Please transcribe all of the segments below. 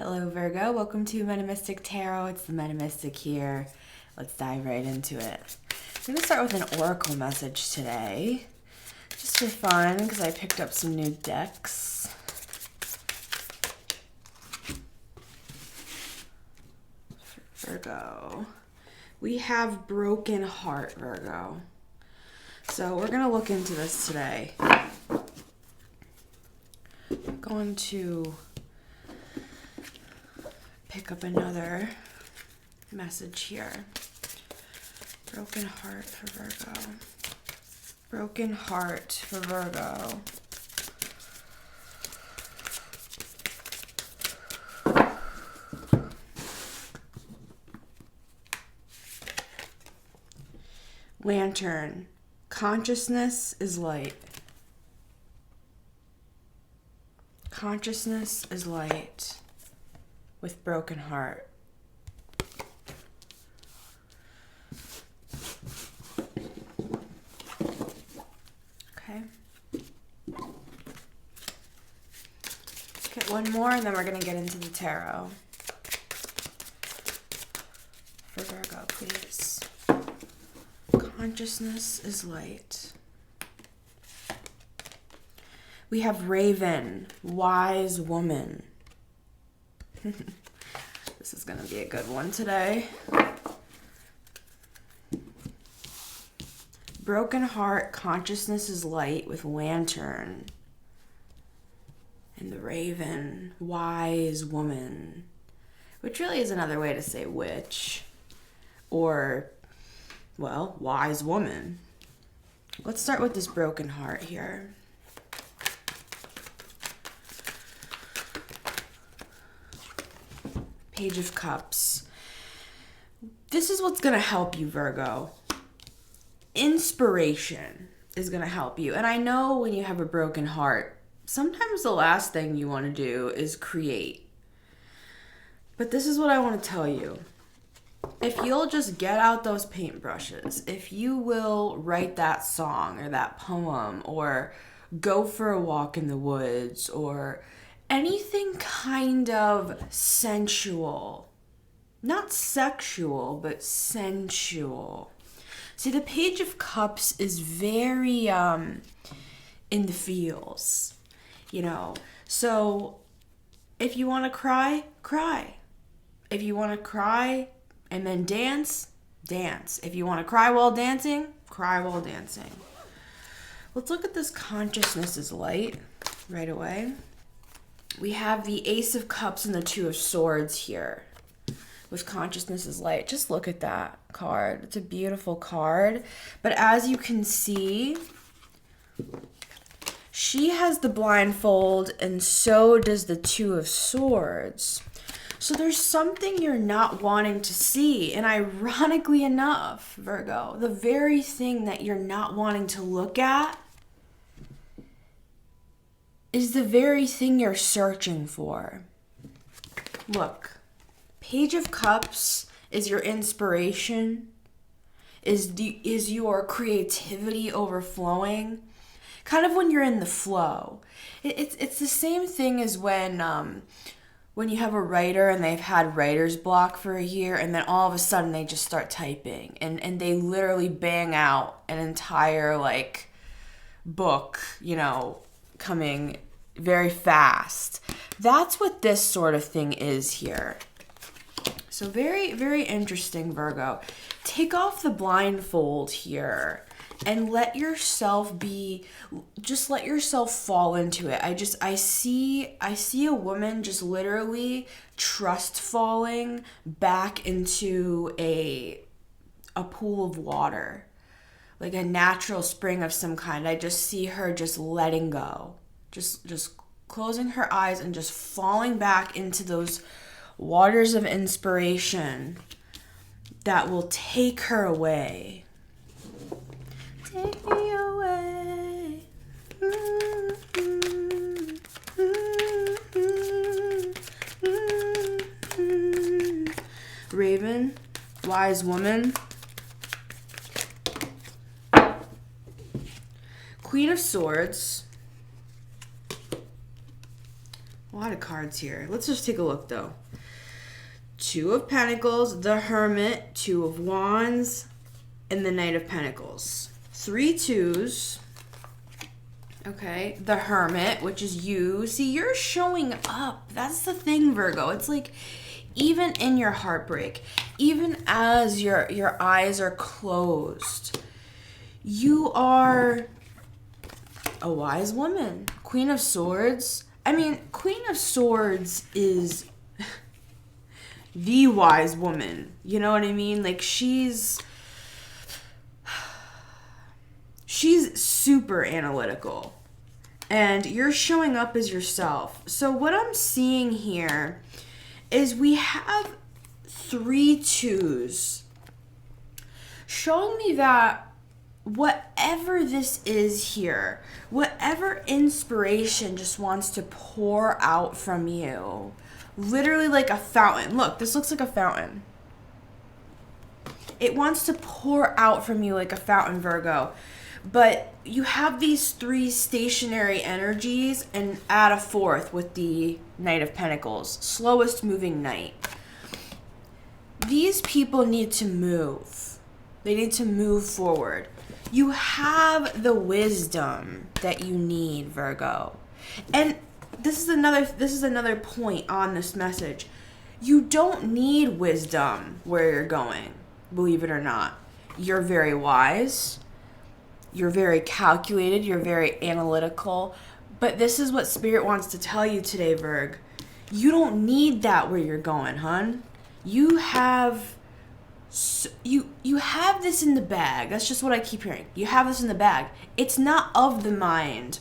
Hello Virgo, welcome to Metamystic Tarot. It's the Metamystic here. Let's dive right into it. I'm going to start with an oracle message today, just for fun, because I picked up some new decks. For Virgo, we have Broken Heart, Virgo. So we're going to look into this today. I'm going to pick up another message here. Broken heart for Virgo. Broken heart for Virgo. Lantern. Consciousness is light. Consciousness is light with broken heart. Okay. Let's get one more and then we're going to get into the tarot. For Virgo, please. Consciousness is light. We have Raven, wise woman. This is going to be a good one today. Broken heart, consciousness is light with lantern. And the Raven, wise woman. Which really is another way to say witch. Or, well, wise woman. Let's start with this broken heart here. Page of Cups. This is what's going to help you, Virgo. Inspiration is going to help you. And I know when you have a broken heart, sometimes the last thing you want to do is create. But this is what I want to tell you. If you'll just get out those paintbrushes, if you will write that song or that poem or go for a walk in the woods or anything kind of sensual, not sexual, but sensual. See, the Page of Cups is very in the feels, you know. So if you want to cry, cry. If you want to cry and then dance, dance. If you want to cry while dancing, cry while dancing. Let's look at this consciousness is light right away. We have the Ace of Cups and the Two of Swords here with consciousness is light. Just look at that card. It's a beautiful card. But as you can see, she has the blindfold and so does the Two of Swords. So there's something you're not wanting to see. And ironically enough, Virgo, the very thing that you're not wanting to look at is the very thing you're searching for. Look, Page of Cups is your inspiration, is your creativity overflowing. Kind of when you're in the flow. It's the same thing as when you have a writer and they've had writer's block for a year and then all of a sudden they just start typing and they literally bang out an entire like book, you know, coming very fast. That's what this sort of thing is here. So very, very interesting, Virgo. Take off the blindfold here and let yourself let yourself fall into it. I see a woman just literally trust falling back into a pool of water, like a natural spring of some kind. I just see her just letting go. Just closing her eyes and just falling back into those waters of inspiration that will take her away. Take me away. Raven, wise woman. Queen of Swords. lot of cards here. Let's just take a look, though. Two of Pentacles, the Hermit, Two of Wands, and the Knight of Pentacles. 3 twos. Okay, the Hermit, which is you. See, you're showing up. That's the thing, Virgo. It's like, even in your heartbreak, even as your eyes are closed, you are a wise woman. Queen of Swords. I mean, Queen of Swords is the wise woman. You know what I mean? Like, she's super analytical. And you're showing up as yourself. So what I'm seeing here is we have 3 twos showing me that whatever this is here, whatever inspiration just wants to pour out from you, literally like a fountain. Look, this looks like a fountain. It wants to pour out from you like a fountain, Virgo. But you have these 3 stationary energies and add a 4th with the Knight of Pentacles. Slowest moving knight. These people need to move. They need to move forward. You have the wisdom that you need, Virgo. And this is another point on this message. You don't need wisdom where you're going, believe it or not. You're very wise. You're very calculated. You're very analytical. But this is what Spirit wants to tell you today, Virg. You don't need that where you're going, hun. You have this in the bag. That's just what I keep hearing. You have this in the bag. It's not of the mind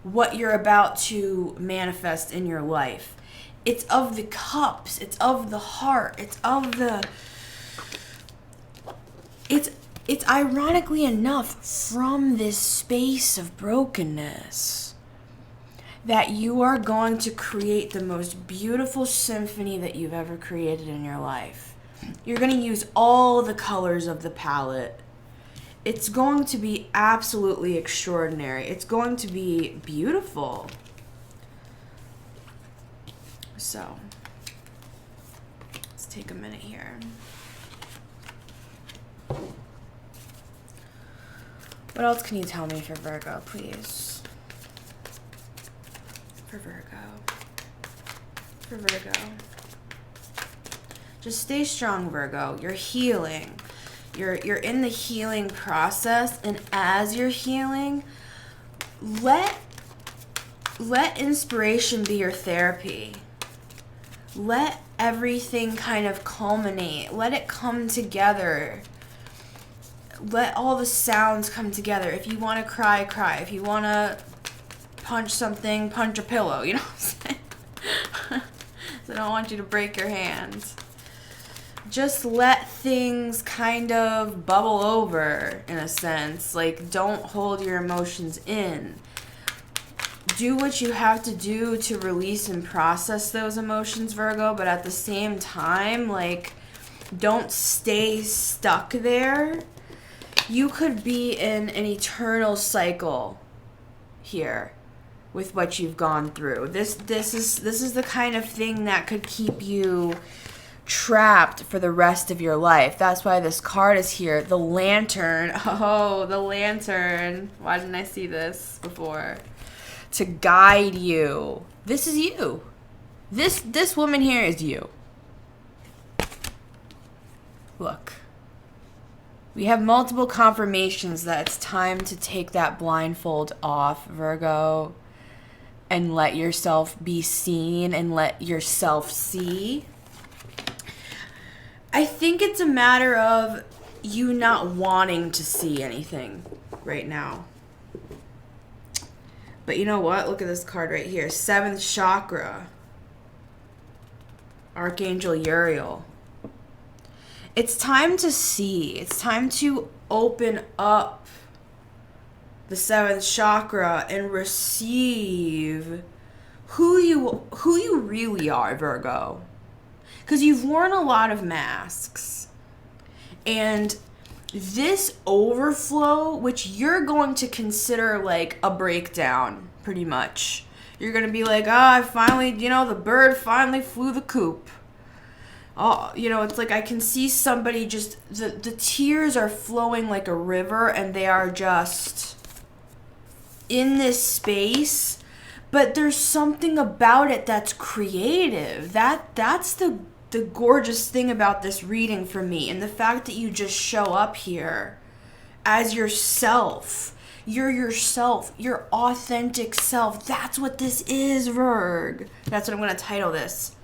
what you're about to manifest in your life. It's of the cups. It's of the heart. It's ironically enough from this space of brokenness that you are going to create the most beautiful symphony that you've ever created in your life. You're going to use all the colors of the palette. It's going to be absolutely extraordinary. It's going to be beautiful. So, let's take a minute here. What else can you tell me for Virgo, please? For Virgo. Just stay strong, Virgo. You're healing. You're in the healing process, and as you're healing, let inspiration be your therapy. Let everything kind of culminate. Let it come together. Let all the sounds come together. If you want to cry, cry. If you want to punch something, punch a pillow. You know what I'm saying? So I don't want you to break your hands. Just let things kind of bubble over, in a sense. Like, don't hold your emotions in. Do what you have to do to release and process those emotions, Virgo. But at the same time, like, don't stay stuck there. You could be in an eternal cycle here with what you've gone through. This is the kind of thing that could keep you trapped for the rest of your life. That's why this card is here. The Lantern. Oh, the Lantern. Why didn't I see this before? To guide you. This is you. This woman here is you. Look. We have multiple confirmations that it's time to take that blindfold off, Virgo, and let yourself be seen and let yourself see. I think it's a matter of you not wanting to see anything right now. But you know what? Look at this card right here. 7th chakra. Archangel Uriel. It's time to see. It's time to open up the 7th chakra and receive who you really are, Virgo. Because you've worn a lot of masks. And this overflow, which you're going to consider like a breakdown, pretty much. You're going to be like, I finally, the bird finally flew the coop. Oh, it's like I can see somebody just, the tears are flowing like a river, and they are just in this space, but there's something about it that's creative. That's the gorgeous thing about this reading for me, and the fact that you just show up here as yourself. You're yourself, your authentic self. That's what this is, Virg. That's what I'm going to title this.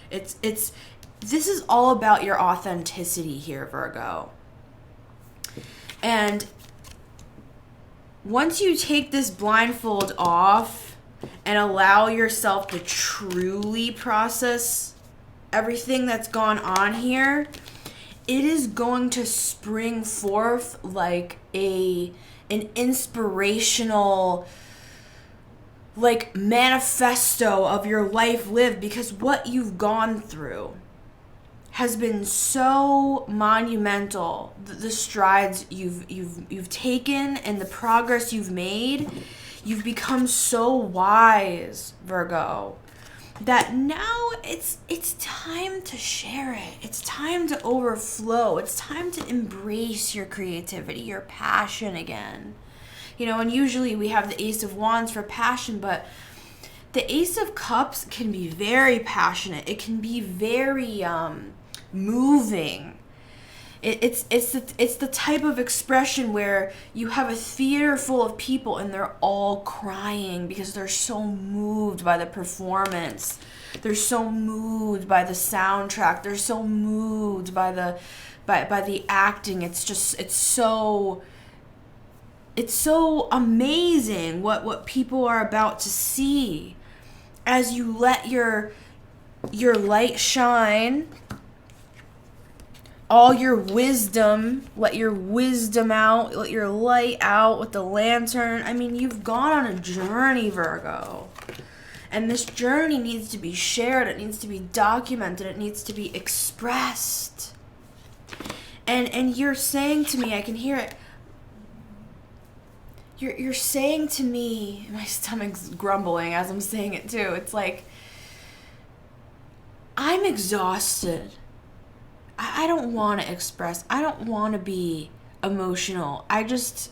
This is all about your authenticity here, Virgo. And once you take this blindfold off and allow yourself to truly process everything that's gone on here, it is going to spring forth like an inspirational manifesto of your life lived, because what you've gone through has been so monumental. The strides you've taken and the progress you've made, you've become so wise, Virgo, that now it's time to share it. It's time to overflow. It's time to embrace your creativity, your passion again. And usually we have the Ace of Wands for passion, but the Ace of Cups can be very passionate. It can be very moving. It's the type of expression where you have a theater full of people and they're all crying because they're so moved by the performance. They're so moved by the soundtrack. They're so moved by the acting. It's so amazing what people are about to see as you let your light shine. All your wisdom, let your wisdom out, let your light out with the lantern. I mean, you've gone on a journey, Virgo. And this journey needs to be shared. It needs to be documented. It needs to be expressed. And you're saying to me, I can hear it. You're saying to me, my stomach's grumbling as I'm saying it too. It's like, I'm exhausted. I don't want to express. I don't want to be emotional. I just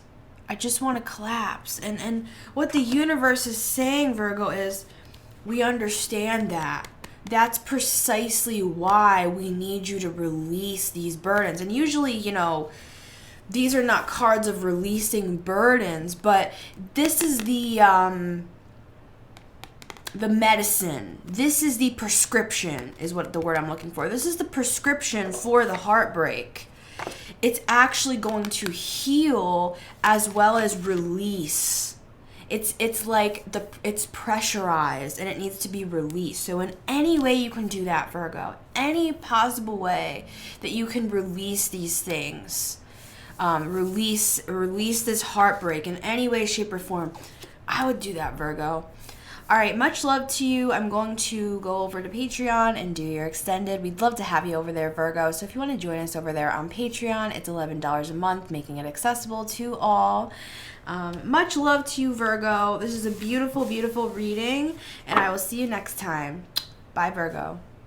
want to collapse. And what the universe is saying, Virgo, is we understand that. That's precisely why we need you to release these burdens. And usually, these are not cards of releasing burdens, but this is the medicine. This is the prescription, is what the word I'm looking for. This is the prescription for the heartbreak. It's actually going to heal as well as release. It's like it's pressurized and it needs to be released. So in any way you can do that, Virgo, any possible way that you can release these things, release this heartbreak in any way, shape, or form, I would do that, Virgo. All right, much love to you. I'm going to go over to Patreon and do your extended. We'd love to have you over there, Virgo. So if you want to join us over there on Patreon, it's $11 a month, making it accessible to all. Much love to you, Virgo. This is a beautiful, beautiful reading, and I will see you next time. Bye, Virgo.